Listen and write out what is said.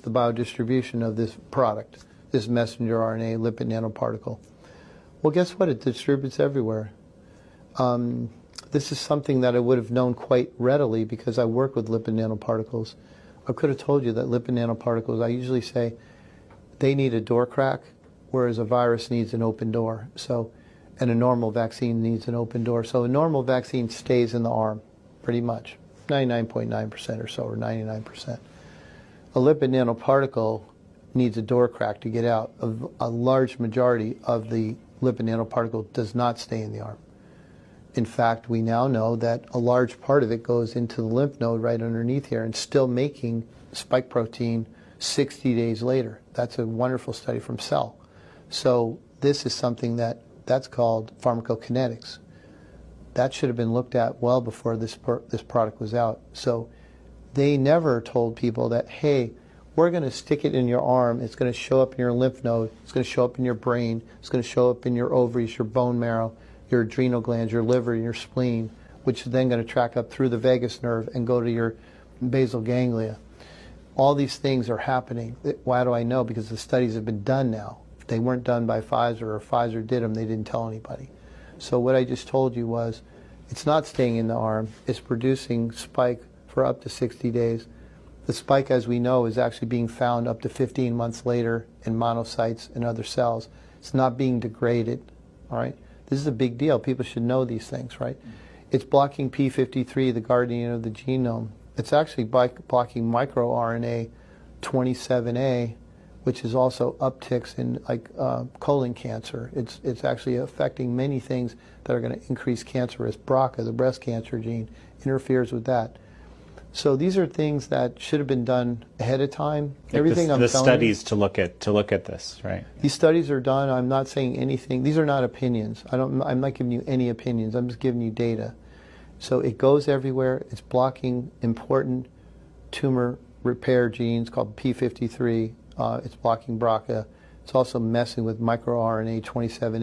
the biodistribution of this product, this messenger RNA lipid nanoparticle. Well, guess what? It distributes everywhere. This is something that I would have known quite readily because I work with lipid nanoparticles. I could have told you that lipid nanoparticles, I usually say, they need a door crack, whereas a virus needs an open door. So, and a normal vaccine needs an open door. So a normal vaccine stays in the arm, pretty much, 99.9% or so, or 99%. A lipid nanoparticle needs a door crack to get out. A large majority of the lipid nanoparticle does not stay in the arm. In fact, we now know that a large part of it goes into the lymph node right underneath here and still making spike protein 60 days later. That's a wonderful study from Cell. So this is something that's called pharmacokinetics. That should have been looked at well before this product was out. So they never told people that, hey, we're going to stick it in your arm, it's going to show up in your lymph node, it's going to show up in your brain, it's going to show up in your ovaries, your bone marrow, your adrenal glands, your liver, your spleen, which is then going to track up through the vagus nerve and go to your basal ganglia. All these things are happening. Why do I know? Because the studies have been done now. If they weren't done by Pfizer or Pfizer did them, they didn't tell anybody. So what I just told you was, it's not staying in the arm. It's producing spike for up to 60 days. The spike, as we know, is actually being found up to 15 months later in monocytes and other cells. It's not being degraded, all right? This is a big deal. People should know these things, right? It's blocking p53, the guardian of the genome. It's actually blocking microRNA 27A, which is also upticks in colon cancer. It's actually affecting many things that are going to increase cancer risk. BRCA, the breast cancer gene, interferes with that. So these are things that should have been done ahead of time. Everything I'm telling you, the studies to look at this, right? These studies are done. I'm not saying anything. These are not opinions. I'm not giving you any opinions. I'm just giving you data. So it goes everywhere. It's blocking important tumor repair genes called p53. It's blocking BRCA. It's also messing with microRNA 27A.